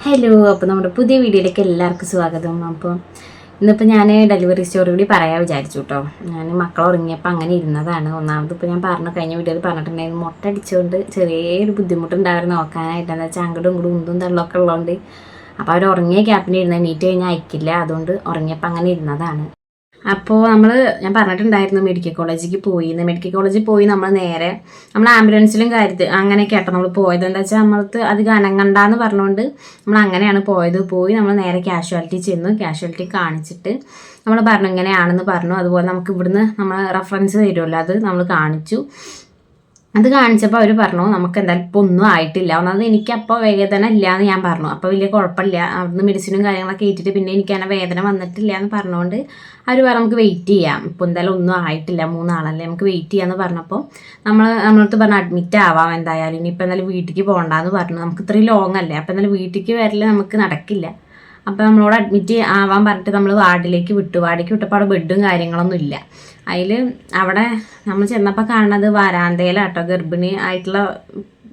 Hello, അപ്പോൾ നമ്മുടെ പുതിയ വീഡിയോയിലേക്ക് എല്ലാവർക്കും സ്വാഗതം. അപ്പോൾ ഇന്നിപ്പോൾ ഞാൻ ഡെലിവറി സ്റ്റോറി കൂടി പറയാൻ വിചാരിച്ചു കേട്ടോ. ഞാൻ മക്കൾ ഉറങ്ങിയപ്പോൾ അങ്ങനെ ഇരുന്നതാണ്. ഒന്നാമത് ഇപ്പോൾ ഞാൻ കഴിഞ്ഞ വീഡിയോയിൽ പറഞ്ഞിട്ടുണ്ടായിരുന്നു, മുട്ട അടിച്ചുകൊണ്ട് ചെറിയൊരു ബുദ്ധിമുട്ടുണ്ടായിരുന്നു നോക്കാനായിട്ട്. എന്താ വെച്ചാൽ അങ്ങോട്ടും ഇങ്ങോട്ടും ഉന്തും തള്ളൊക്കെ ഉള്ളതുകൊണ്ട്. അപ്പോൾ അവർ ഉറങ്ങിയ ക്യാപ്പിന് ഇരുന്ന് എണീറ്റ് കഴിഞ്ഞാൽ അയക്കില്ല, അതുകൊണ്ട് ഉറങ്ങിയപ്പോൾ അങ്ങനെ ഇരുന്നതാണ്. അപ്പോൾ ഞാൻ പറഞ്ഞിട്ടുണ്ടായിരുന്നു മെഡിക്കൽ കോളേജിലേക്ക് മെഡിക്കൽ കോളേജിൽ പോയി നമ്മൾ ആംബുലൻസിലും കാര്യത്തിൽ അങ്ങനെയൊക്കെ ആട്ടോ നമ്മൾ പോയത്. എന്താ വെച്ചാൽ നമ്മൾക്ക് അധികം അനങ്ങണ്ടെന്ന് പറഞ്ഞുകൊണ്ട് നമ്മൾ അങ്ങനെയാണ് പോയി നമ്മൾ നേരെ കാഷ്വാലിറ്റി ചെന്നു. കാഷ്വാലിറ്റി കാണിച്ചിട്ട് നമ്മൾ പറഞ്ഞു ഇങ്ങനെയാണെന്ന് പറഞ്ഞു. അതുപോലെ നമുക്ക് ഇവിടുന്ന് നമ്മൾ റെഫറൻസ് തരുമല്ലോ, അത് നമ്മൾ കാണിച്ചു. അത് കാണിച്ചപ്പോൾ അവർ പറഞ്ഞു നമുക്ക് എന്തായാലും ഇപ്പോൾ ഒന്നും ആയിട്ടില്ല. ഒന്നാമത് എനിക്കപ്പോൾ വേദന ഇല്ല എന്ന് ഞാൻ പറഞ്ഞു. അപ്പോൾ വലിയ കുഴപ്പമില്ല, അവിടുന്ന് മെഡിസിനും കാര്യങ്ങളൊക്കെ ഏറ്റിട്ട് പിന്നെ എനിക്ക് അങ്ങനെ വേദന വന്നിട്ടില്ല എന്ന് പറഞ്ഞുകൊണ്ട് അവർ പറഞ്ഞു നമുക്ക് വെയിറ്റ് ചെയ്യാം, ഇപ്പോൾ എന്തായാലും ഒന്നും ആയിട്ടില്ല, 3 ആളല്ലേ, നമുക്ക് വെയിറ്റ് ചെയ്യാമെന്ന് പറഞ്ഞപ്പോൾ നമ്മളടുത്ത് പറഞ്ഞു അഡ്മിറ്റ് ആവാം എന്തായാലും, ഇനിയിപ്പോൾ എന്തായാലും വീട്ടിലേക്ക് പോകണ്ടെന്ന് പറഞ്ഞു. നമുക്ക് ഇത്രയും ലോങ് അല്ലേ, അപ്പോൾ എന്തായാലും വീട്ടിലേക്ക് വരല് നമുക്ക് നടക്കില്ല. അപ്പോൾ നമ്മളോട് അഡ്മിറ്റ് ആവാൻ പറഞ്ഞിട്ട് നമ്മൾ വാർഡിലേക്ക് വിട്ടപ്പോൾ അവിടെ ബെഡും കാര്യങ്ങളൊന്നും ഇല്ല. അവിടെ നമ്മൾ ചെന്നപ്പോൾ കാണുന്നത് വരാന്തയിലാട്ടോ ഗർഭിണി ആയിട്ടുള്ള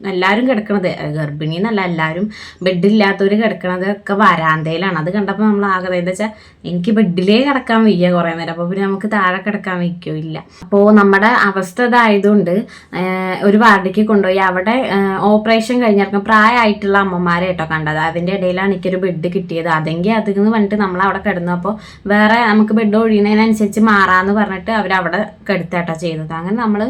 എല്ലാവരും കിടക്കണത്. ഗർഭിണി എന്നല്ല, എല്ലാവരും ബെഡില്ലാത്തവർ കിടക്കണത് ഒക്കെ വരാന്തയിലാണ്. അത് കണ്ടപ്പോൾ നമ്മൾ ആകെ എന്താ വെച്ചാൽ എനിക്ക് ബെഡിലേ കിടക്കാൻ വയ്യ കുറേ നേരം. അപ്പോൾ പിന്നെ നമുക്ക് താഴെ കിടക്കാൻ വയ്ക്കോ ഇല്ല. അപ്പോൾ നമ്മുടെ അവസ്ഥ ഇതായതുകൊണ്ട് ഒരു വാർഡിലേക്ക് കൊണ്ടുപോയി. അവിടെ ഓപ്പറേഷൻ കഴിഞ്ഞിറങ്ങും പ്രായമായിട്ടുള്ള അമ്മമാരെ കേട്ടോ കണ്ടത്. അതിൻ്റെ ഇടയിലാണ് എനിക്കൊരു ബെഡ് കിട്ടിയത്. അതെങ്കിൽ അതിന്ന് പറഞ്ഞിട്ട് നമ്മൾ അവിടെ കിടന്നു. അപ്പോൾ വേറെ നമുക്ക് ബെഡ് ഒഴിയുന്നതിനനുസരിച്ച് മാറാമെന്ന് പറഞ്ഞിട്ട് അവരവിടെ കിടത്താട്ടോ ചെയ്തത്. അങ്ങനെ നമ്മൾ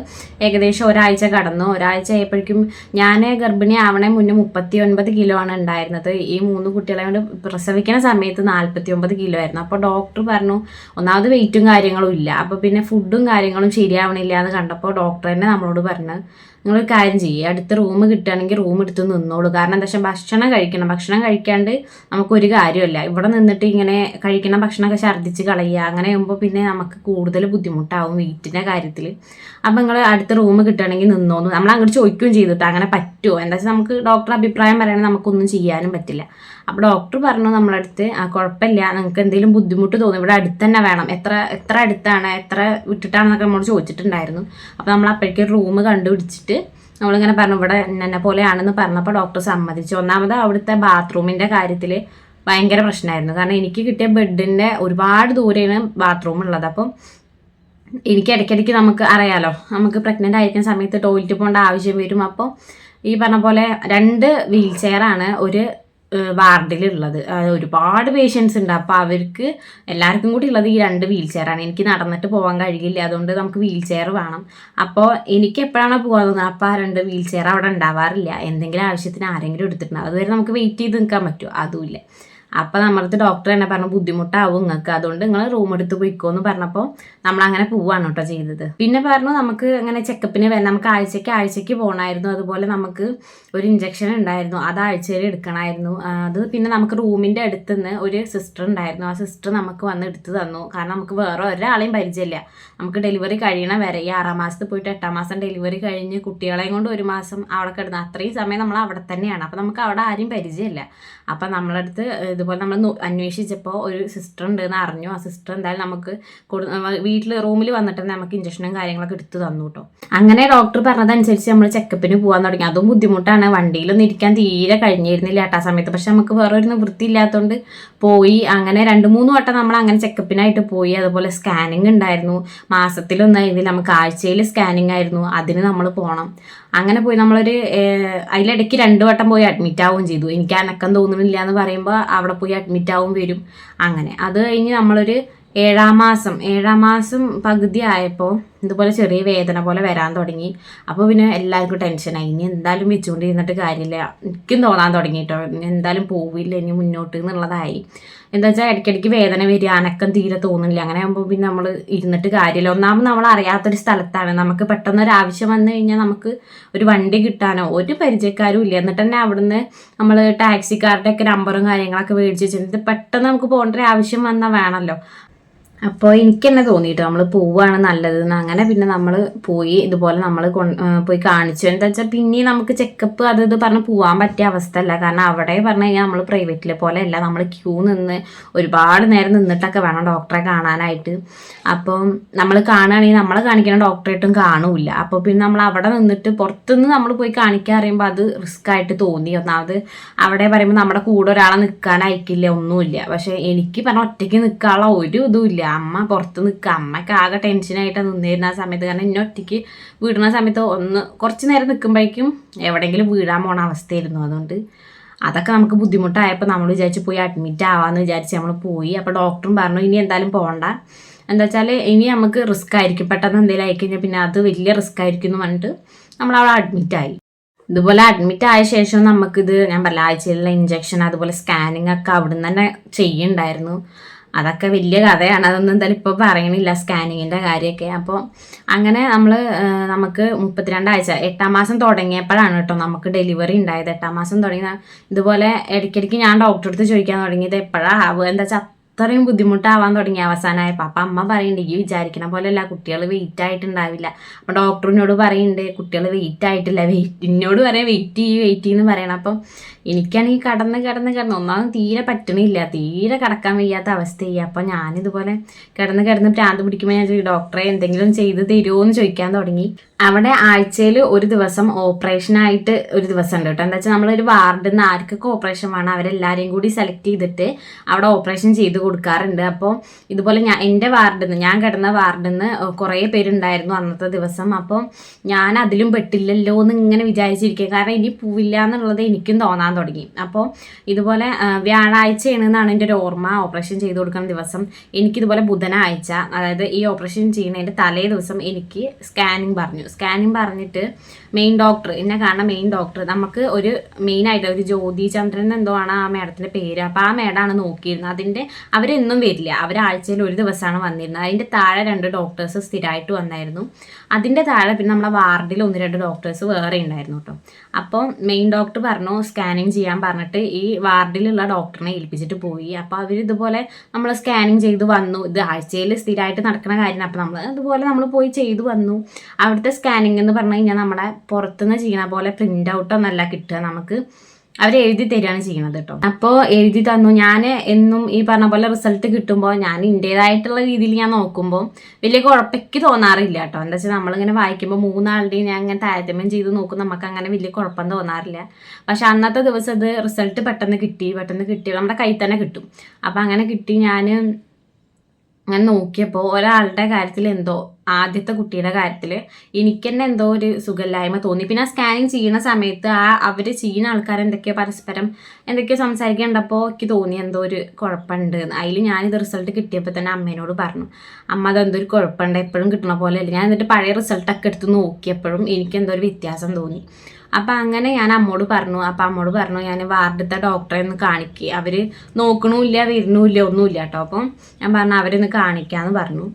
ഏകദേശം ഒരാഴ്ച കടന്നു. ഒരാഴ്ച ആയപ്പോഴേക്കും ഞാൻ ഗർഭിണി ആവണേ മുന്നേ 39 കിലോ ആണ് ഉണ്ടായിരുന്നത്. ഈ 3 കുട്ടികളെ കൊണ്ട് പ്രസവിക്കുന്ന സമയത്ത് 49 കിലോ ആയിരുന്നു. അപ്പോൾ ഡോക്ടർ പറഞ്ഞു ഒന്നാമത് വെയിറ്റും കാര്യങ്ങളും ഇല്ല, അപ്പോൾ പിന്നെ ഫുഡും കാര്യങ്ങളും ശരിയാവണില്ല എന്ന് കണ്ടപ്പോൾ ഡോക്ടർ തന്നെ നമ്മളോട് പറഞ്ഞു നിങ്ങളൊരു കാര്യം ചെയ്യുക, അടുത്ത റൂം കിട്ടുകയാണെങ്കിൽ റൂം എടുത്ത് നിന്നോളൂ. കാരണം എന്താ വെച്ചാൽ ഭക്ഷണം കഴിക്കാണ്ട് നമുക്കൊരു കാര്യമല്ല. ഇവിടെ നിന്നിട്ട് ഇങ്ങനെ കഴിക്കുന്ന ഭക്ഷണമൊക്കെ ഛർദ്ദിച്ച് കളയുക, അങ്ങനെ ആകുമ്പോൾ പിന്നെ നമുക്ക് കൂടുതൽ ബുദ്ധിമുട്ടാവും വെയിറ്റിൻ്റെ കാര്യത്തിൽ. അപ്പം നിങ്ങൾ അടുത്ത റൂം കിട്ടുകയാണെങ്കിൽ നിന്നോന്ന് നമ്മൾ അങ്ങോട്ട് ചോദിക്കുകയും ചെയ്തിട്ട് അങ്ങനെ പറ്റുമോ എന്താ വെച്ചാൽ നമുക്ക് ഡോക്ടർ അഭിപ്രായം പറയണത് നമുക്കൊന്നും ചെയ്യാനും പറ്റില്ല. അപ്പോൾ ഡോക്ടർ പറഞ്ഞു നമ്മളടുത്ത് കുഴപ്പമില്ല, നിങ്ങൾക്ക് എന്തെങ്കിലും ബുദ്ധിമുട്ട് തോന്നും, ഇവിടെ അടുത്ത് തന്നെ വേണം, എത്ര അടുത്താണ് എത്ര വിട്ടിട്ടാണെന്നൊക്കെ നമ്മൾ ചോദിച്ചിട്ടുണ്ടായിരുന്നു. അപ്പോൾ നമ്മൾ അപ്പോഴേക്കും റൂം കണ്ടുപിടിച്ചിട്ട് നമ്മളിങ്ങനെ പറഞ്ഞു ഇവിടെ എന്നെ പോലെയാണെന്ന് പറഞ്ഞപ്പോൾ ഡോക്ടർ സമ്മതിച്ചു. ഒന്നാമത് അവിടുത്തെ ബാത്റൂമിൻ്റെ കാര്യത്തിൽ ഭയങ്കര പ്രശ്നമായിരുന്നു. കാരണം എനിക്ക് കിട്ടിയ ബെഡിൻ്റെ ഒരുപാട് ദൂരെയാണ് ബാത്റൂം ഉള്ളത്. അപ്പം എനിക്ക് ഇടയ്ക്കിടയ്ക്ക് നമുക്ക് അറിയാലോ, നമുക്ക് പ്രഗ്നൻ്റ് ആയിരിക്കുന്ന സമയത്ത് ടോയ്ലറ്റ് പോകേണ്ട ആവശ്യം വരും. അപ്പോൾ ഈ പറഞ്ഞ പോലെ 2 വീൽ ചെയറാണ് ഒരു വാർഡിലുള്ളത്. ഒരുപാട് പേഷ്യൻസ് ഉണ്ട്. അപ്പോൾ അവർക്ക് എല്ലാവർക്കും കൂടി ഉള്ളത് ഈ 2 വീൽ ചെയറാണ്. എനിക്ക് നടന്നിട്ട് പോകാൻ കഴിയില്ല, അതുകൊണ്ട് നമുക്ക് വീൽ ചെയർ വേണം. അപ്പോൾ എനിക്ക് എപ്പോഴാണോ പോകാൻ തോന്നുന്നത് അപ്പോൾ ആ 2 വീൽ ചെയർ അവിടെ ഉണ്ടാവാറില്ല. എന്തെങ്കിലും ആവശ്യത്തിന് ആരെങ്കിലും എടുത്തിട്ടുണ്ടാവും. അതുവരെ നമുക്ക് വെയിറ്റ് ചെയ്ത് നിൽക്കാൻ പറ്റുമോ, അതുമില്ല. അപ്പോൾ നമ്മളടുത്ത് ഡോക്ടർ തന്നെ പറഞ്ഞു ബുദ്ധിമുട്ടാവും നിങ്ങൾക്ക്, അതുകൊണ്ട് നിങ്ങൾ റൂം എടുത്ത് പോയിക്കോന്ന് പറഞ്ഞപ്പോൾ നമ്മളങ്ങനെ പോവാണ് കേട്ടോ ചെയ്തത്. പിന്നെ പറഞ്ഞു നമുക്ക് അങ്ങനെ ചെക്കപ്പിന് വരാം, നമുക്ക് ആഴ്ചയ്ക്ക് പോകണമായിരുന്നു. അതുപോലെ നമുക്ക് ഒരു ഇഞ്ചക്ഷൻ ഉണ്ടായിരുന്നു, അത് ആഴ്ചയിൽ എടുക്കണമായിരുന്നു. അത് പിന്നെ നമുക്ക് റൂമിൻ്റെ അടുത്ത് നിന്ന് ഒരു സിസ്റ്റർ ഉണ്ടായിരുന്നു. ആ സിസ്റ്റർ നമുക്ക് വന്ന് എടുത്ത് തന്നു. കാരണം നമുക്ക് വേറെ ഒരാളെയും പരിചയമില്ല. നമുക്ക് ഡെലിവറി കഴിയണ വരെ ഈ 6ാം മാസത്തിൽ പോയിട്ട് 8ാം മാസം ഡെലിവറി കഴിഞ്ഞ് കുട്ടികളെയും കൊണ്ട് 1 മാസം അവിടെ കിടന്ന് അത്രയും സമയം നമ്മൾ അവിടെ തന്നെയാണ്. അപ്പോൾ നമുക്ക് അവിടെ ആരും പരിചയമില്ല. അപ്പം നമ്മളടുത്ത് ഇതുപോലെ നമ്മൾ അന്വേഷിച്ചപ്പോൾ ഒരു സിസ്റ്റർ ഉണ്ടെന്ന് അറിഞ്ഞു. ആ സിസ്റ്റർ എന്തായാലും നമുക്ക് വീട്ടിൽ റൂമിൽ വന്നിട്ട് നമുക്ക് ഇഞ്ചക്ഷനും കാര്യങ്ങളൊക്കെ എടുത്ത് തന്നു കേട്ടോ. അങ്ങനെ ഡോക്ടർ പറഞ്ഞതനുസരിച്ച് നമ്മൾ ചെക്കപ്പിന് പോകാൻ തുടങ്ങി. അതും ബുദ്ധിമുട്ടാണ്, വണ്ടിയിലൊന്നും ഇരിക്കാൻ തീരെ കഴിഞ്ഞിരുന്നില്ല ആ സമയത്ത്. പക്ഷെ നമുക്ക് വേറൊരു നിവൃത്തി ഇല്ലാത്തതുകൊണ്ട് പോയി. അങ്ങനെ 2-3 വട്ടം നമ്മൾ അങ്ങനെ ചെക്കപ്പിനായിട്ട് പോയി. അതുപോലെ സ്കാനിങ് ഉണ്ടായിരുന്നു, മാസത്തിലൊന്നും ആയിരുന്നില്ല, നമുക്ക് ആഴ്ചയിൽ സ്കാനിങ് ആയിരുന്നു, അതിന് നമ്മൾ പോകണം. അങ്ങനെ പോയി നമ്മളൊരു അതിലിടയ്ക്ക് 2 വട്ടം പോയി അഡ്മിറ്റ് ആവുകയും ചെയ്തു. എനിക്ക് അനക്കം തോന്നുന്നില്ല എന്ന് പറയുമ്പോൾ അവിടെ പോയി അഡ്മിറ്റ് ആവും വരും. അങ്ങനെ അത് കഴിഞ്ഞ് നമ്മളൊരു 7ാം മാസം പകുതി ആയപ്പോൾ ഇതുപോലെ ചെറിയ വേദന പോലെ വരാൻ തുടങ്ങി. അപ്പോൾ പിന്നെ എല്ലാവർക്കും ടെൻഷനായി, ഇനി എന്തായാലും വെച്ചുകൊണ്ടിരുന്നിട്ട് കാര്യമില്ല. എനിക്കും തോന്നാൻ തുടങ്ങി കേട്ടോ, എന്തായാലും പോവില്ല ഇനി മുന്നോട്ട് എന്നുള്ളതായി. എന്താ വെച്ചാൽ ഇടയ്ക്കിടയ്ക്ക് വേദന വരിക, അനക്കം തീരെ തോന്നില്ല. അങ്ങനെ ആകുമ്പോൾ പിന്നെ നമ്മൾ ഇരുന്നിട്ട് കാര്യമില്ല. ഒന്നാമത് നമ്മൾ അറിയാത്തൊരു സ്ഥലത്താണ്, നമുക്ക് പെട്ടെന്നൊരു ആവശ്യം വന്നു കഴിഞ്ഞാൽ നമുക്ക് ഒരു വണ്ടി കിട്ടാനോ ഒരു പരിചയക്കാരും ഇല്ല. എന്നിട്ട് തന്നെ അവിടുന്ന് നമ്മൾ ടാക്സിക്കാരുടെ ഒക്കെ നമ്പറും കാര്യങ്ങളൊക്കെ മേടിച്ച് വെച്ചിട്ട് പെട്ടെന്ന് നമുക്ക് പോകേണ്ട ഒരു ആവശ്യം വന്നാൽ വേണമല്ലോ. അപ്പോൾ എനിക്ക് തന്നെ തോന്നിയിട്ട് നമ്മൾ പോവുകയാണ് നല്ലതെന്ന്. അങ്ങനെ പിന്നെ നമ്മൾ പോയി. ഇതുപോലെ നമ്മൾ പോയി കാണിച്ചു. എന്താ വെച്ചാൽ പിന്നെ നമുക്ക് ചെക്കപ്പ് അത് ഇത് പറഞ്ഞ് പോകാൻ പറ്റിയ അവസ്ഥയല്ല. കാരണം അവിടെ പറഞ്ഞു കഴിഞ്ഞാൽ നമ്മൾ പ്രൈവറ്റിലെ പോലെ അല്ല, നമ്മൾ ക്യൂ നിന്ന് ഒരുപാട് നേരം നിന്നിട്ടൊക്കെ വേണം ഡോക്ടറെ കാണാനായിട്ട്. അപ്പം നമ്മൾ കാണുകയാണെങ്കിൽ നമ്മളെ കാണിക്കുന്ന ഡോക്ടറായിട്ടും കാണൂല. അപ്പോൾ പിന്നെ നമ്മൾ അവിടെ നിന്നിട്ട് പുറത്തുനിന്ന് നമ്മൾ പോയി കാണിക്കാൻ അറിയുമ്പോൾ അത് റിസ്ക് ആയിട്ട് തോന്നി. ഒന്നാമത് അവിടെ പറയുമ്പോൾ നമ്മുടെ കൂടെ ഒരാളെ നിൽക്കാൻ അയക്കില്ല, ഒന്നുമില്ല. പക്ഷെ എനിക്ക് പറഞ്ഞാൽ ഒറ്റയ്ക്ക് നിൽക്കാനുള്ള ഒരു ഇതും ഇല്ല. അമ്മ പുറത്ത് നിൽക്കുക, അമ്മയ്ക്ക് ആകെ ടെൻഷനായിട്ടാണ് നിന്നിരുന്ന ആ സമയത്ത്. കാരണം എന്നെ ഒറ്റയ്ക്ക് വീടുന്ന സമയത്ത് കുറച്ച് നേരം നിൽക്കുമ്പോഴേക്കും എവിടെയെങ്കിലും വീഴാൻ പോണ അവസ്ഥയായിരുന്നു. അതുകൊണ്ട് അതൊക്കെ നമുക്ക് ബുദ്ധിമുട്ടായപ്പോൾ നമ്മൾ വിചാരിച്ച് പോയി അഡ്മിറ്റ് ആവാമെന്ന് വിചാരിച്ച് നമ്മൾ പോയി. അപ്പോൾ ഡോക്ടറും പറഞ്ഞു ഇനി എന്തായാലും പോകണ്ട, എന്താ വെച്ചാൽ ഇനി നമുക്ക് റിസ്ക് ആയിരിക്കും, പെട്ടെന്ന് എന്തെങ്കിലും ആയിക്കഴിഞ്ഞാൽ പിന്നെ അത് വലിയ റിസ്ക് ആയിരിക്കും എന്ന് പറഞ്ഞിട്ട് നമ്മളവിടെ അഡ്മിറ്റായി. ഇതുപോലെ അഡ്മിറ്റ് ആയ ശേഷം നമുക്കിത് ഞാൻ പറഞ്ഞ ആഴ്ചയിലുള്ള ഇഞ്ചക്ഷൻ അതുപോലെ സ്കാനിങ് ഒക്കെ അവിടെ നിന്ന് തന്നെ ചെയ്യുന്നുണ്ടായിരുന്നു. അതൊക്കെ വലിയ കഥയാണ്, അതൊന്നും എന്തായാലും ഇപ്പോൾ പറയണില്ല സ്കാനിങ്ങിൻ്റെ കാര്യമൊക്കെ. അപ്പോൾ അങ്ങനെ നമുക്ക് 32 ആഴ്ച 8ാം മാസം തുടങ്ങിയപ്പോഴാണ് കേട്ടോ നമുക്ക് ഡെലിവറി ഉണ്ടായത്. 8ാം മാസം തുടങ്ങി ഇതുപോലെ ഇടയ്ക്കിടയ്ക്ക് ഞാൻ ഡോക്ടറെ അടുത്ത് ചോദിക്കാൻ തുടങ്ങിയത് എപ്പോഴാണ് ആവുക, എന്താ വെച്ചാൽ അത്രയും ബുദ്ധിമുട്ടാവാൻ തുടങ്ങി അവസാനമായപ്പോൾ. അപ്പം അമ്മ പറയുന്നുണ്ട് ഈ വിചാരിക്കണ പോലെയല്ല, കുട്ടികൾ വെയിറ്റ് ആയിട്ടുണ്ടാവില്ല. അപ്പം ഡോക്ടറിനോട് പറയുന്നുണ്ട് കുട്ടികൾ വെയിറ്റ് ആയിട്ടില്ല, എന്നോട് പറയാം വെയിറ്റ് ചെയ്യുമെന്ന് പറയണം. അപ്പം എനിക്കാണെങ്കിൽ കിടന്ന് ഒന്നാമത് തീരെ പറ്റണില്ല, തീരെ കിടക്കാൻ വയ്യാത്ത അവസ്ഥയായി. അപ്പം ഞാനിതുപോലെ കിടന്ന് പ്രാന്ത് പിടിക്കുമ്പോൾ ഞാൻ ഡോക്ടറെ എന്തെങ്കിലും ചെയ്ത് തരുമോ എന്ന് ചോദിക്കാൻ തുടങ്ങി. അവിടെ ആഴ്ചയിൽ ഒരു ദിവസം ഓപ്പറേഷനായിട്ട് ഒരു ദിവസം ഉണ്ട് കേട്ടോ. എന്താ വെച്ചാൽ നമ്മളൊരു വാർഡിൽ നിന്ന് ആർക്കൊക്കെ ഓപ്പറേഷൻ വേണം അവരെല്ലാവരെയും കൂടി സെലക്ട് ചെയ്തിട്ട് അവിടെ ഓപ്പറേഷൻ ചെയ്ത് കൊടുക്കാറുണ്ട്. അപ്പോൾ ഇതുപോലെ എൻ്റെ വാർഡിൽ നിന്ന്, ഞാൻ കിടന്ന വാർഡിൽ നിന്ന് കുറേ പേരുണ്ടായിരുന്നു അന്നത്തെ ദിവസം. അപ്പോൾ ഞാൻ അതിലും പെട്ടില്ലല്ലോ എന്ന് ഇങ്ങനെ വിചാരിച്ചിരിക്കുക. കാരണം ഇനി പോവില്ല എന്നുള്ളത് എനിക്കും തോന്നാൻ തുടങ്ങി. അപ്പോൾ ഇതുപോലെ വ്യാഴാഴ്ചയാണെന്നാണ് എൻ്റെ ഒരു ഓർമ്മ ഓപ്പറേഷൻ ചെയ്ത് കൊടുക്കുന്ന ദിവസം. എനിക്കിതുപോലെ ബുധനാഴ്ച, അതായത് ഈ ഓപ്പറേഷൻ ചെയ്യുന്നതിൻ്റെ തലേ ദിവസം എനിക്ക് സ്കാനിങ് പറഞ്ഞിട്ട് മെയിൻ ഡോക്ടർ എന്നെ കാണുന്ന മെയിൻ ഡോക്ടർ നമുക്ക് ഒരു മെയിനായിട്ട് ഒരു ജ്യോതി ചന്ദ്രൻ എന്തോ ആണ് ആ മേഡത്തിൻ്റെ പേര്. അപ്പോൾ ആ മേഡമാണ് നോക്കിയിരുന്നത്. അതിൻ്റെ അവരെന്നും വരില്ല, അവരാഴ്ചയിൽ ഒരു ദിവസമാണ് വന്നിരുന്നത്. അതിൻ്റെ താഴെ 2 ഡോക്ടേഴ്സ് സ്ഥിരമായിട്ട് വന്നായിരുന്നു. അതിൻ്റെ താഴെ പിന്നെ നമ്മളെ വാർഡിൽ 1-2 ഡോക്ടേഴ്സ് വേറെ ഉണ്ടായിരുന്നു കേട്ടോ. അപ്പോൾ മെയിൻ ഡോക്ടർ പറഞ്ഞു സ്കാനിങ് ചെയ്യാൻ പറഞ്ഞിട്ട് ഈ വാർഡിലുള്ള ഡോക്ടറിനെ ഏൽപ്പിച്ചിട്ട് പോയി. അപ്പോൾ അവരിതുപോലെ നമ്മൾ സ്കാനിങ് ചെയ്ത് വന്നു. ഇത് ആഴ്ചയിൽ സ്ഥിരമായിട്ട് നടക്കുന്ന കാര്യമാണ്. അപ്പോൾ നമ്മൾ പോയി ചെയ്തു വന്നു. അവിടുത്തെ സ്കാനിങ് എന്ന് പറഞ്ഞു കഴിഞ്ഞാൽ നമ്മളെ പുറത്തുനിന്ന് ചെയ്യണ പോലെ പ്രിൻ്റ് ഔട്ടൊന്നല്ല കിട്ടുക, നമുക്ക് അവർ എഴുതി തരികയാണ് ചെയ്യുന്നത് കേട്ടോ. അപ്പോൾ എഴുതി തന്നു. ഞാൻ എന്നും ഈ പറഞ്ഞ പോലെ റിസൾട്ട് കിട്ടുമ്പോൾ ഞാൻ എൻ്റേതായിട്ടുള്ള രീതിയിൽ ഞാൻ നോക്കുമ്പോൾ വലിയ കുഴപ്പയ്ക്ക് തോന്നാറില്ല കേട്ടോ. എന്താ വെച്ചാൽ നമ്മളിങ്ങനെ വായിക്കുമ്പോൾ 3 ആളുടെയും ഞാൻ അങ്ങനെ താരതമ്യം ചെയ്ത് നോക്കും, നമുക്ക് അങ്ങനെ വലിയ കുഴപ്പം തോന്നാറില്ല. പക്ഷെ അന്നത്തെ ദിവസം ഇത് റിസൾട്ട് പെട്ടെന്ന് കിട്ടി നമ്മുടെ കയ്യിൽ തന്നെ കിട്ടും. അപ്പം അങ്ങനെ കിട്ടി. ഞാൻ അങ്ങനെ നോക്കിയപ്പോൾ ഒരാളുടെ കാര്യത്തിൽ എന്തോ, ആദ്യത്തെ കുട്ടിയുടെ കാര്യത്തിൽ എനിക്ക് തന്നെ എന്തോ ഒരു സുഖമില്ലായ്മ തോന്നി. പിന്നെ ആ സ്കാനിങ് ചെയ്യുന്ന സമയത്ത് അവർ ചെയ്യുന്ന ആൾക്കാർ പരസ്പരം എന്തൊക്കെയോ സംസാരിക്കേണ്ടപ്പോൾ എനിക്ക് തോന്നി എന്തോ ഒരു കുഴപ്പമുണ്ട്. അതിൽ ഞാനിത് റിസൾട്ട് കിട്ടിയപ്പോൾ തന്നെ അമ്മേനോട് പറഞ്ഞു, അമ്മ അതെന്തോ ഒരു കുഴപ്പമുണ്ട്, എപ്പോഴും കിട്ടണ പോലെ അല്ല. ഞാൻ എന്നിട്ട് പഴയ റിസൾട്ടൊക്കെ എടുത്ത് നോക്കിയപ്പോഴും എനിക്ക് എന്തോ ഒരു വ്യത്യാസം തോന്നി. അപ്പം അങ്ങനെ ഞാൻ അമ്മോട് പറഞ്ഞു. അപ്പം അമ്മോട് പറഞ്ഞു ഞാൻ വാർഡിലത്തെ ഡോക്ടറെ ഒന്ന് കാണിക്കുക, അവർ നോക്കണമില്ല വരുന്നുമില്ല ഒന്നുമില്ല കേട്ടോ. അപ്പം ഞാൻ പറഞ്ഞു അവരൊന്ന് കാണിക്കാമെന്ന് പറഞ്ഞു.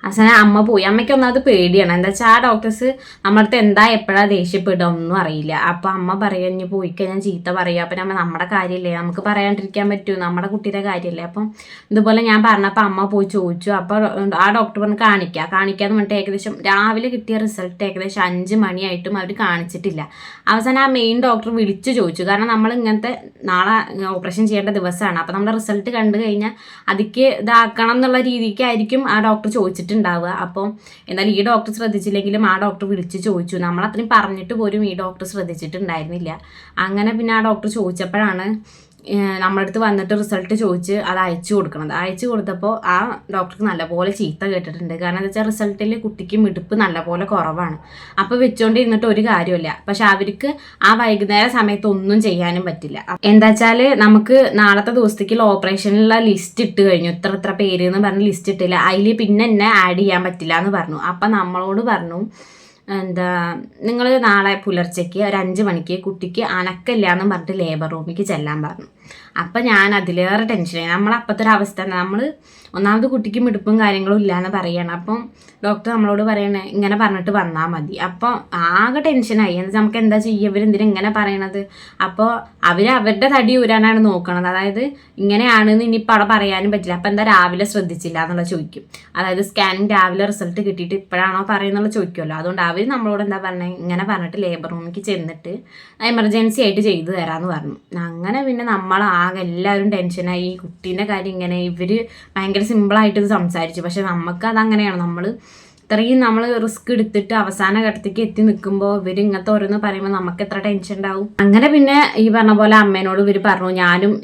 അവസാനം അമ്മ പോയി. അമ്മയ്ക്ക് ഒന്നാമത് പേടിയാണ്, എന്താ വെച്ചാൽ ആ ഡോക്ടേഴ്സ് നമ്മളടുത്ത് എന്താ എപ്പോഴാണ് ദേഷ്യപ്പെടുക ഒന്നും അറിയില്ല. അപ്പം അമ്മ പറയുക ഇനി പോയി കഴിഞ്ഞാൽ ചീത്ത പറയുക. അപ്പം നമ്മുടെ കാര്യമില്ലേ, നമുക്ക് പറയാണ്ടിരിക്കാൻ പറ്റുമോ, നമ്മുടെ കുട്ടിയുടെ കാര്യമല്ലേ. അപ്പം ഇതുപോലെ ഞാൻ പറഞ്ഞപ്പോൾ അമ്മ പോയി ചോദിച്ചു. അപ്പോൾ ആ ഡോക്ടർ പറഞ്ഞ് കാണിക്കാന്ന് പറഞ്ഞിട്ട് ഏകദേശം രാവിലെ കിട്ടിയ റിസൾട്ട് ഏകദേശം 5 മണിയായിട്ടും അവർ കാണിച്ചിട്ടില്ല. അവസാനം ആ മെയിൻ ഡോക്ടർ വിളിച്ചു ചോദിച്ചു. കാരണം നമ്മൾ ഇങ്ങനത്തെ നാളെ ഓപ്പറേഷൻ ചെയ്യേണ്ട ദിവസമാണ്. അപ്പം നമ്മുടെ റിസൾട്ട് കണ്ടു കഴിഞ്ഞാൽ അതിക്ക് ഇതാക്കണം എന്നുള്ള രീതിക്കായിരിക്കും ആ ഡോക്ടർ ചോദിച്ചിട്ടുണ്ടാവുക. അപ്പോൾ എന്നാൽ ഈ ഡോക്ടർ ശ്രദ്ധിച്ചില്ലെങ്കിലും ആ ഡോക്ടർ വിളിച്ച് ചോദിച്ചു. നമ്മളത്രയും പറഞ്ഞിട്ട് പോലും ഈ ഡോക്ടർ ശ്രദ്ധിച്ചിട്ടുണ്ടായിരുന്നില്ല. അങ്ങനെ പിന്നെ ആ ഡോക്ടർ ചോദിച്ചപ്പോഴാണ് നമ്മുടെ അടുത്ത് വന്നിട്ട് റിസൾട്ട് ചോദിച്ച് അത് അയച്ചു കൊടുത്തപ്പോൾ ആ ഡോക്ടർക്ക് നല്ലപോലെ ചീത്ത കേട്ടിട്ടുണ്ട്. കാരണം എന്താ വെച്ചാൽ റിസൾട്ടിൽ കുട്ടിക്ക് മിടുപ്പ് നല്ലപോലെ കുറവാണ്. അപ്പോൾ വെച്ചുകൊണ്ടിരുന്നിട്ട് ഒരു കാര്യമില്ല. പക്ഷെ അവർക്ക് ആ വൈകുന്നേര സമയത്ത് ഒന്നും ചെയ്യാനും പറ്റില്ല. എന്താ വെച്ചാൽ നമുക്ക് നാളത്തെ ദിവസത്തേക്കുള്ള ഓപ്പറേഷനിലുള്ള ലിസ്റ്റ് ഇട്ട് കഴിഞ്ഞു, ഇത്ര പേര് എന്ന് പറഞ്ഞ് ലിസ്റ്റ് ഇട്ടില്ല. അതിൽ പിന്നെ എന്നെ ആഡ് ചെയ്യാൻ പറ്റില്ല എന്ന് പറഞ്ഞു. അപ്പം നമ്മളോട് പറഞ്ഞു നിങ്ങൾ നാളെ പുലർച്ചയ്ക്ക് ഒരു 5 മണിക്ക് കുട്ടിക്ക് അനക്കല്ല എന്ന് പറഞ്ഞിട്ട് ലേബർ റൂമിലേക്ക് ചെല്ലാൻ പറഞ്ഞു. അപ്പം ഞാൻ അതിലേറെ ടെൻഷനായി. നമ്മളപ്പോഴത്തെ ഒരു അവസ്ഥ നമ്മൾ ഒന്നാമത് കുട്ടിക്ക് മിടുപ്പും കാര്യങ്ങളും ഇല്ലയെന്ന് പറയണം. അപ്പം ഡോക്ടർ നമ്മളോട് പറയണേ ഇങ്ങനെ പറഞ്ഞിട്ട് വന്നാൽ മതി. അപ്പോൾ ആകെ ടെൻഷനായി. എന്താ നമുക്ക് എന്താ ചെയ്യുക, ഇവരെന്തിനാ ഇങ്ങനെ പറയണത്? അപ്പോൾ അവരുടെ തടി ഊരാനാണ് നോക്കണത്. അതായത് ഇങ്ങനെയാണെന്ന് ഇനിയിപ്പോൾ അവിടെ പറയാനും പറ്റില്ല. അപ്പം എന്താ രാവിലെ ശ്രദ്ധിച്ചില്ല എന്നുള്ള ചോദിക്കും. അതായത് സ്കാനിങ് രാവിലെ റിസൾട്ട് കിട്ടിയിട്ട് ഇപ്പോഴാണോ പറയുന്നുള്ള ചോദിക്കുമല്ലോ. അതുകൊണ്ട് അവർ നമ്മളോട് എന്താ പറഞ്ഞത്, ഇങ്ങനെ പറഞ്ഞിട്ട് ലേബർ റൂമിലേക്ക് ചെന്നിട്ട് എമർജൻസി ആയിട്ട് ചെയ്തു തരാമെന്ന് പറഞ്ഞു. അങ്ങനെ പിന്നെ നമ്മളാകെ എല്ലാവരും ടെൻഷനായി. ഈ കുട്ടീൻ്റെ കാര്യം ഇങ്ങനെ ഇവർ ഭയങ്കര സിമ്പിളായിട്ട് ഇത് സംസാരിച്ചു. പക്ഷെ നമുക്ക് അതങ്ങനെയാണ്. ഇത്രയും നമ്മൾ റിസ്ക് എടുത്തിട്ട് അവസാന ഘട്ടത്തേക്ക് എത്തി നിൽക്കുമ്പോൾ ഇവർ ഇങ്ങനത്തെ ഓരോന്ന് പറയുമ്പോൾ നമുക്ക് എത്ര ടെൻഷൻ ഉണ്ടാവും. അങ്ങനെ പിന്നെ ഈ പറഞ്ഞ പോലെ അമ്മേനോട് ഇവർ പറഞ്ഞു.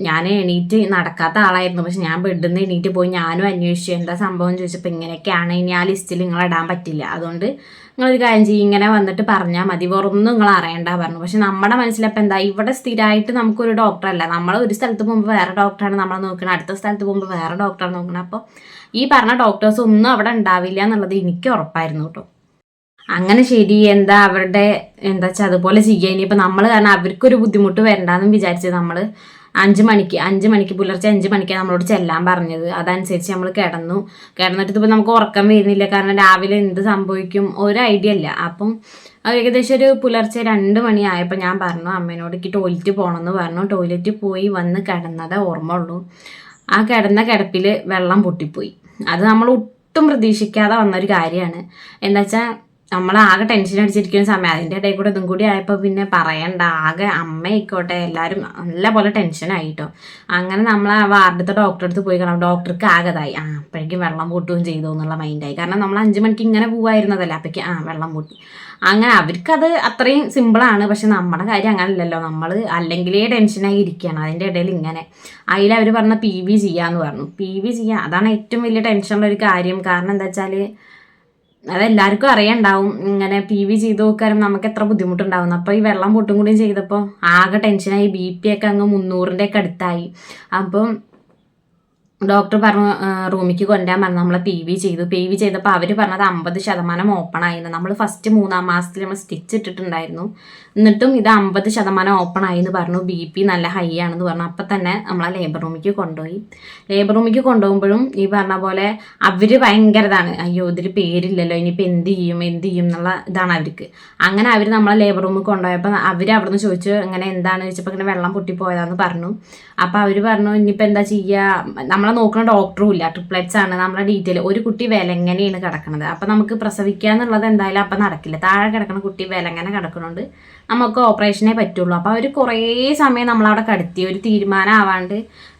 ഞാൻ എണീറ്റ് നടക്കാത്ത ആളായിരുന്നു. പക്ഷെ ഞാൻ ബെഡിൽ നിന്ന് എണീറ്റ് പോയി ഞാനും അന്വേഷിച്ചു എന്താ സംഭവം ചോദിച്ചപ്പോൾ ഇങ്ങനെയൊക്കെയാണ്, ഇനി ആ ലിസ്റ്റിൽ നിങ്ങൾ ഇടാൻ പറ്റില്ല, അതുകൊണ്ട് നിങ്ങളൊരു കാര്യം ചെയ്യും, ഇങ്ങനെ വന്നിട്ട് പറഞ്ഞാൽ മതി, വേറൊന്നും നിങ്ങൾ അറിയണ്ട പറഞ്ഞു. പക്ഷെ നമ്മുടെ മനസ്സിലപ്പോൾ എന്താ, ഇവിടെ സ്ഥിരമായിട്ട് നമുക്കൊരു ഡോക്ടറല്ല, നമ്മൾ ഒരു സ്ഥലത്ത് പോകുമ്പോൾ വേറെ ഡോക്ടറാണ് നമ്മളെ നോക്കണം, അടുത്ത സ്ഥലത്ത് പോകുമ്പോൾ വേറെ ഡോക്ടറാണ് നോക്കണം. അപ്പോൾ ഈ പറഞ്ഞ ഡോക്ടേഴ്സ് ഒന്നും അവിടെ ഉണ്ടാവില്ല എന്നുള്ളത് എനിക്ക് ഉറപ്പായിരുന്നു കേട്ടോ. അങ്ങനെ ശരി, എന്താ അവരുടെ എന്താ വെച്ചാൽ അതുപോലെ ചെയ്യുക. ഇനിയിപ്പോൾ നമ്മൾ കാരണം അവർക്കൊരു ബുദ്ധിമുട്ട് വരണ്ടെന്നും വിചാരിച്ചത് നമ്മൾ 5 മണിക്ക് പുലർച്ചെ 5 മണിക്കാണ് നമ്മളോട് ചെല്ലാൻ പറഞ്ഞത്. അതനുസരിച്ച് നമ്മൾ കിടന്നിട്ട് ഇപ്പോൾ നമുക്ക് ഉറക്കം വരുന്നില്ല. കാരണം രാവിലെ എന്ത് സംഭവിക്കും ഒരു ഐഡിയ ഇല്ല. അപ്പം ഏകദേശം ഒരു പുലർച്ചെ 2 മണിയായപ്പോൾ ഞാൻ പറഞ്ഞു അമ്മേനോട് എനിക്ക് ടോയ്ലറ്റ് പോകണമെന്ന് പറഞ്ഞു. ടോയ്ലറ്റ് പോയി വന്ന് കിടന്നതേ ഓർമ്മ ഉള്ളൂ. ആ കിടന്ന കിടപ്പിൽ വെള്ളം പൊട്ടിപ്പോയി. അത് നമ്മൾ ഒട്ടും പ്രതീക്ഷിക്കാതെ വന്നൊരു കാര്യമാണ്. എന്താ വെച്ചാൽ നമ്മൾ ആകെ ടെൻഷൻ അടിച്ചിരിക്കുന്ന സമയം, അതിൻ്റെ ഇടയിൽ കൂടെ ഇതും കൂടി ആയപ്പോൾ പിന്നെ പറയണ്ട, ആകെ അമ്മയായിക്കോട്ടെ എല്ലാവരും നല്ല പോലെ ടെൻഷനായിട്ടോ. അങ്ങനെ നമ്മൾ ആ വാർഡത്തെ ഡോക്ടറെ അടുത്ത് പോയി കാണാം. ഡോക്ടർക്ക് ആകതായി, അപ്പോഴേക്കും വെള്ളം പൊട്ടുകയും ചെയ്തു എന്നുള്ള മൈൻഡായി. കാരണം നമ്മൾ 5 മണിക്ക് ഇങ്ങനെ പോവായിരുന്നതല്ലേ, അപ്പോഴേക്കും വെള്ളം പൊട്ടി. അങ്ങനെ അവർക്കത് അത്രയും സിമ്പിളാണ്. പക്ഷെ നമ്മുടെ കാര്യം അങ്ങനെയല്ലല്ലോ, നമ്മൾ അല്ലെങ്കിലേ ടെൻഷനായി ഇരിക്കുകയാണ്. അതിൻ്റെ ഇടയിൽ ഇങ്ങനെ അവർ പറഞ്ഞ PV ചെയ്യാമെന്ന് പറഞ്ഞു. PV ചെയ്യാം, അതാണ് ഏറ്റവും വലിയ ടെൻഷനുള്ള ഒരു കാര്യം. കാരണം എന്താ വെച്ചാൽ അതെല്ലാവർക്കും അറിയണ്ടാവും, ഇങ്ങനെ PV ചെയ്ത് നോക്കാനും നമുക്ക് എത്ര ബുദ്ധിമുട്ടുണ്ടാവുന്നു. അപ്പോൾ ഈ വെള്ളം പൊട്ടും കൂടിയും ചെയ്തപ്പോൾ ആകെ ടെൻഷനായി. BP ഒക്കെ അങ്ങ് 300-ൻ്റെ ഒക്കെ അടുത്തായി. അപ്പം ഡോക്ടർ പറഞ്ഞു റൂമിലേക്ക് കൊണ്ടുവരാൻ പറഞ്ഞു. നമ്മളെ PV ചെയ്തപ്പോൾ അവർ പറഞ്ഞത് 50% ഓപ്പൺ ആയിരുന്നു. നമ്മൾ ഫസ്റ്റ് 3-ാം മാസത്തിൽ നമ്മൾ സ്റ്റിച്ച് ഇട്ടിട്ടുണ്ടായിരുന്നു, എന്നിട്ടും ഇത് 50% ഓപ്പൺ ആയി എന്ന് പറഞ്ഞു. BP നല്ല ഹൈ ആണെന്ന് പറഞ്ഞു. അപ്പം തന്നെ നമ്മളെ ലേബർ റൂമിലേക്ക് കൊണ്ടുപോയി. ലേബർ റൂമിലേക്ക് കൊണ്ടുപോകുമ്പോഴും ഈ പറഞ്ഞ പോലെ അവർ ഭയങ്കര ഇതാണ്, അയ്യോ ഇതിൽ പേരില്ലല്ലോ, ഇനിയിപ്പോൾ എന്ത് ചെയ്യും എന്നുള്ള ഇതാണ് അവർക്ക്. അങ്ങനെ അവർ നമ്മളെ ലേബർ റൂമിൽ കൊണ്ടുപോയപ്പോൾ അവർ അവിടെ നിന്ന് ചോദിച്ചു ഇങ്ങനെ എന്താണ് ചോദിച്ചപ്പോൾ ഇങ്ങനെ വെള്ളം പൊട്ടിപ്പോയതാന്ന് പറഞ്ഞു. അപ്പോൾ അവർ പറഞ്ഞു ഇനിയിപ്പോൾ എന്താ ചെയ്യുക, നമ്മളെ നോക്കുന്ന ഡോക്ടറും ഇല്ല, ട്രിപ്ലെറ്റ്സ് ആണ്. നമ്മളെ ഡീറ്റെയിൽ ഒരു കുട്ടി വിലങ്ങനെയാണ് കിടക്കുന്നത്. അപ്പം നമുക്ക് പ്രസവിക്കുക എന്നുള്ളത് എന്തായാലും അപ്പം നടക്കില്ല. താഴെ കിടക്കുന്ന കുട്ടി വിലങ്ങനെ കിടക്കുന്നുണ്ട്, നമുക്ക് ഓപ്പറേഷനേ പറ്റുള്ളൂ. അപ്പോൾ അവർ കുറേ സമയം നമ്മളവിടെ കിടത്തി, ഒരു തീരുമാനം ആവാണ്ട്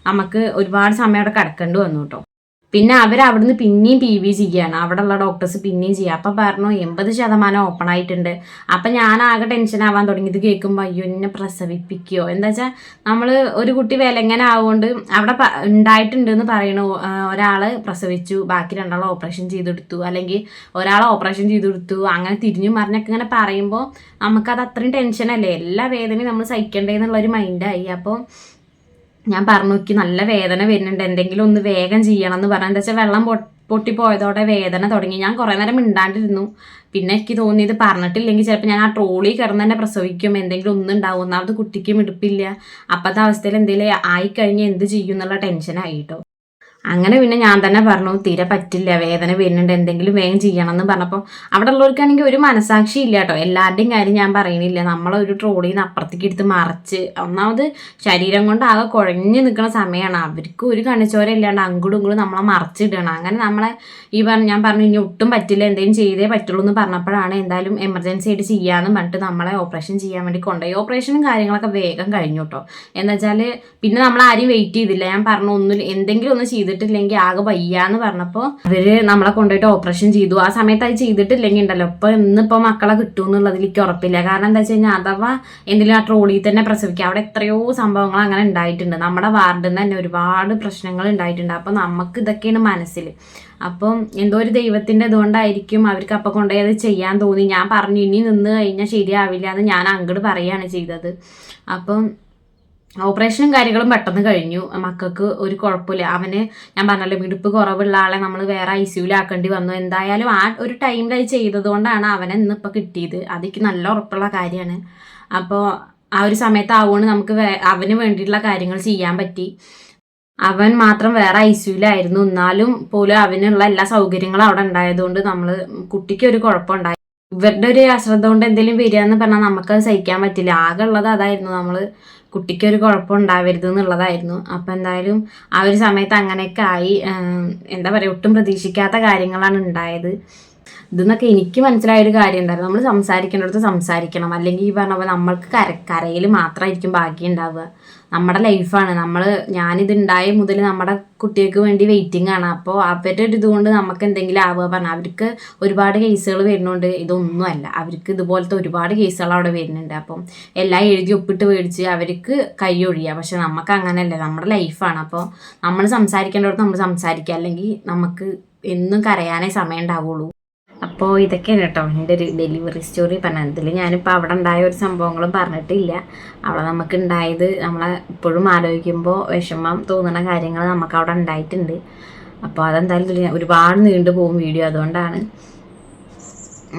നമുക്ക് ഒരുപാട് സമയം അവിടെ കിടക്കേണ്ടി വന്നു കേട്ടോ. പിന്നെ അവിടുന്ന് പിന്നെയും PV ചെയ്യുകയാണ്, അവിടെയുള്ള ഡോക്ടേഴ്സ് പിന്നെയും ചെയ്യുക. അപ്പം പറഞ്ഞു 80% ഓപ്പൺ ആയിട്ടുണ്ട്. അപ്പം ഞാൻ ആകെ ടെൻഷൻ ആവാൻ തുടങ്ങി. ഇത് കേൾക്കുമ്പോൾ അയ്യോ എന്നെ പ്രസവിപ്പിക്കുകയോ, എന്താ വെച്ചാൽ നമ്മൾ ഒരു കുട്ടി വിലങ്ങനെ ആവുകൊണ്ട് അവിടെ ഉണ്ടായിട്ടുണ്ടെന്ന് പറയണു. ഒരാൾ പ്രസവിച്ചു, ബാക്കി 2 ഓപ്പറേഷൻ ചെയ്തെടുത്തു, അല്ലെങ്കിൽ ഒരാൾ ഓപ്പറേഷൻ ചെയ്തെടുത്തു, അങ്ങനെ തിരിഞ്ഞു മറിഞ്ഞൊക്കെ ഇങ്ങനെ പറയുമ്പോൾ നമുക്കത് അത്രയും ടെൻഷനല്ലേ, എല്ലാ വേദനയും നമ്മൾ സഹിക്കണ്ടേന്നുള്ളൊരു മൈൻഡായി. അപ്പോൾ ഞാൻ പറഞ്ഞു നോക്കി നല്ല വേദന വരുന്നുണ്ട്, എന്തെങ്കിലും ഒന്ന് വേഗം ചെയ്യണം എന്ന് പറഞ്ഞു. എന്താ വെച്ചാൽ വെള്ളം പൊട്ടിപ്പോയതോടെ വേദന തുടങ്ങി. ഞാൻ കുറേ നേരം മിണ്ടാണ്ടിരുന്നു. പിന്നെ എനിക്ക് തോന്നി ഇത് പറഞ്ഞിട്ടില്ലെങ്കിൽ ചിലപ്പോൾ ഞാൻ ആ ട്രോളി കിടന്ന് തന്നെ പ്രസവിക്കും, എന്തെങ്കിലും ഒന്നും ഉണ്ടാവും. ഒന്നാമത് കുട്ടിക്ക് മിടുപ്പില്ല. അപ്പോഴത്തെ അവസ്ഥയിൽ എന്തെങ്കിലും ആയിക്കഴിഞ്ഞാൽ എന്ത് ചെയ്യും എന്നുള്ള ടെൻഷനായിട്ടോ. അങ്ങനെ പിന്നെ ഞാൻ തന്നെ പറഞ്ഞു തീരെ പറ്റില്ല, വേദന വരുന്നുണ്ട്, എന്തെങ്കിലും വേഗം ചെയ്യണം എന്ന് പറഞ്ഞപ്പോൾ അവിടെ ഉള്ളവർക്കാണെങ്കിൽ ഒരു മനസാക്ഷി ഇല്ല കേട്ടോ. എല്ലാവരുടെയും കാര്യം ഞാൻ പറയണില്ല. നമ്മളൊരു ട്രോളിയിൽ നിന്ന് അപ്പുറത്തേക്ക് എടുത്ത് മറച്ച്, ഒന്നാമത് ശരീരം കൊണ്ട് ആകെ കുഴഞ്ഞു നിൽക്കുന്ന സമയമാണ്. അവർക്ക് ഒരു കണിച്ചോര ഇല്ലാണ്ട് അങ്ങോട്ടും ഇങ്ങോട്ടും നമ്മളെ മറച്ചിടണം. അങ്ങനെ നമ്മളെ ഞാൻ പറഞ്ഞു ഇനി ഒട്ടും പറ്റില്ല, എന്തെങ്കിലും ചെയ്തേ പറ്റുള്ളൂ എന്ന് പറഞ്ഞപ്പോഴാണ് എന്തായാലും എമർജൻസി ആയിട്ട് ചെയ്യാമെന്ന് പറഞ്ഞിട്ട് നമ്മളെ ഓപ്പറേഷൻ ചെയ്യാൻ വേണ്ടി കൊണ്ടുപോയി. ഓപ്പറേഷനും കാര്യങ്ങളൊക്കെ വേഗം കഴിഞ്ഞു കേട്ടോ. എന്താ വെച്ചാൽ പിന്നെ നമ്മൾ ആരും വെയിറ്റ് ചെയ്തില്ല. ഞാൻ പറഞ്ഞു എന്തെങ്കിലും ഒന്ന് ചെയ്തിട്ടില്ലെങ്കിൽ ആകെ വയ്യാന്ന് പറഞ്ഞപ്പോൾ അവര് നമ്മളെ കൊണ്ടുപോയിട്ട് ഓപ്പറേഷൻ ചെയ്തു. ആ സമയത്ത് അത് ചെയ്തിട്ടില്ലെങ്കിൽ ഉണ്ടല്ലോ ഇന്നിപ്പോൾ മക്കളെ കിട്ടും എന്നുള്ളതിലേക്ക് ഉറപ്പില്ല. കാരണം എന്താ വെച്ച് കഴിഞ്ഞാൽ അഥവാ എന്തെങ്കിലും ആ ട്രോളിയിൽ തന്നെ പ്രസവിക്കുക, അവിടെ എത്രയോ സംഭവങ്ങൾ അങ്ങനെ ഉണ്ടായിട്ടുണ്ട്. നമ്മുടെ വാർഡിൽ നിന്ന് തന്നെ ഒരുപാട് പ്രശ്നങ്ങൾ ഉണ്ടായിട്ടുണ്ട്. അപ്പം നമുക്ക് ഇതൊക്കെയാണ് മനസ്സിൽ. അപ്പം എന്തോ ഒരു ദൈവത്തിൻ്റെ ഇതുകൊണ്ടായിരിക്കും അവർക്ക് അപ്പം കൊണ്ടുപോയി അത് ചെയ്യാൻ തോന്നി. ഞാൻ പറഞ്ഞു ഇനി നിന്ന് കഴിഞ്ഞാൽ ശരിയാവില്ല എന്ന് ഞാൻ അങ്ങോട്ട് പറയുകയാണ് ചെയ്തത്. അപ്പം ഓപ്പറേഷനും കാര്യങ്ങളും പെട്ടെന്ന് കഴിഞ്ഞു. മക്കൾക്ക് ഒരു കുഴപ്പമില്ല. ഞാൻ പറഞ്ഞല്ലോ മിടുപ്പ് കുറവുള്ള ആളെ നമ്മൾ വേറെ ICUലാക്കേണ്ടി വന്നു. എന്തായാലും ആ ഒരു ടൈമിൽ അത് ചെയ്തത് കൊണ്ടാണ് അവനെ ഇന്നിപ്പോൾ കിട്ടിയത്. അതെനിക്ക് നല്ല ഉറപ്പുള്ള കാര്യമാണ്. അപ്പോൾ ആ ഒരു സമയത്ത് ആവുകൊണ്ട് നമുക്ക് അവന് വേണ്ടിയിട്ടുള്ള കാര്യങ്ങൾ ചെയ്യാൻ പറ്റി. അവൻ മാത്രം വേറെ ഐസിയുലായിരുന്നു, എന്നാലും പോലും അവനുള്ള എല്ലാ സൗകര്യങ്ങളും അവിടെ ഉണ്ടായതുകൊണ്ട് കുട്ടിക്ക് ഒരു കുഴപ്പമുണ്ടായി. ഇവരുടെ ഒരു അശ്രദ്ധ കൊണ്ട് എന്തെങ്കിലും വരിക എന്ന് പറഞ്ഞാൽ നമുക്കത് സഹിക്കാൻ പറ്റില്ല. ആകെ ഉള്ളത് അതായിരുന്നു, കുട്ടിക്കൊരു കുഴപ്പം ഉണ്ടാവരുത് എന്നുള്ളതായിരുന്നു. അപ്പം എന്തായാലും ആ ഒരു സമയത്ത് അങ്ങനെയൊക്കെ ആയി. എന്താ പറയുക, ഒട്ടും പ്രതീക്ഷിക്കാത്ത കാര്യങ്ങളാണ് ഉണ്ടായത്. ഇതെന്നൊക്കെ എനിക്ക് മനസ്സിലായൊരു കാര്യം ഉണ്ടായിരുന്നു, നമ്മൾ സംസാരിക്കേണ്ടടുത്ത് സംസാരിക്കണം. അല്ലെങ്കിൽ ഈ പറഞ്ഞ പോലെ നമ്മൾക്ക് കരയിൽ മാത്രമായിരിക്കും ഭാഗ്യം ഉണ്ടാവുക. നമ്മുടെ ലൈഫാണ്. ഞാനിതുണ്ടായ മുതൽ നമ്മുടെ കുട്ടികൾക്ക് വേണ്ടി വെയിറ്റിംഗ് ആണ്. അപ്പോൾ അവരുടെ ഒരു ഇതുകൊണ്ട് നമുക്ക് എന്തെങ്കിലും ആവുക പറഞ്ഞാൽ അവർക്ക് ഒരുപാട് കേസുകൾ വരുന്നുണ്ട്. ഇതൊന്നുമല്ല, അവർക്ക് ഇതുപോലത്തെ ഒരുപാട് കേസുകൾ അവിടെ വരുന്നുണ്ട്. അപ്പം എല്ലാം എഴുതി ഒപ്പിട്ട് മേടിച്ച് അവർക്ക് കൈ ഒഴിയുക. പക്ഷെ നമുക്ക് അങ്ങനെയല്ല, നമ്മുടെ ലൈഫാണ്. അപ്പോൾ നമ്മൾ സംസാരിക്കേണ്ടടുത്ത് നമ്മൾ സംസാരിക്കുക, അല്ലെങ്കിൽ നമുക്ക് എന്നും കരയാനേ സമയം ഉണ്ടാവുള്ളൂ. അപ്പോൾ ഇതൊക്കെയാണ് കേട്ടോ എൻ്റെ ഒരു ഡെലിവറി സ്റ്റോറി പറഞ്ഞതിൽ. ഞാനിപ്പോൾ അവിടെ ഉണ്ടായ ഒരു സംഭവങ്ങളും പറഞ്ഞിട്ടില്ല. അവിടെ നമുക്ക് ഉണ്ടായത് ഇപ്പോഴും ആലോചിക്കുമ്പോൾ വിഷമം തോന്നുന്ന കാര്യങ്ങൾ നമുക്ക് അവിടെ ഉണ്ടായിട്ടുണ്ട്. അപ്പോൾ അതെന്തായാലും ഒരുപാട് നീണ്ടു പോകും വീഡിയോ, അതുകൊണ്ടാണ്.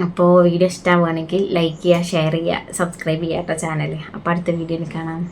അപ്പോൾ വീഡിയോ ഇഷ്ടമാവുകയാണെങ്കിൽ ലൈക്ക് ചെയ്യുക, ഷെയർ ചെയ്യുക, സബ്സ്ക്രൈബ് ചെയ്യുക കേട്ടോ ചാനൽ. അപ്പോൾ അടുത്ത വീഡിയോയിൽ കാണാം.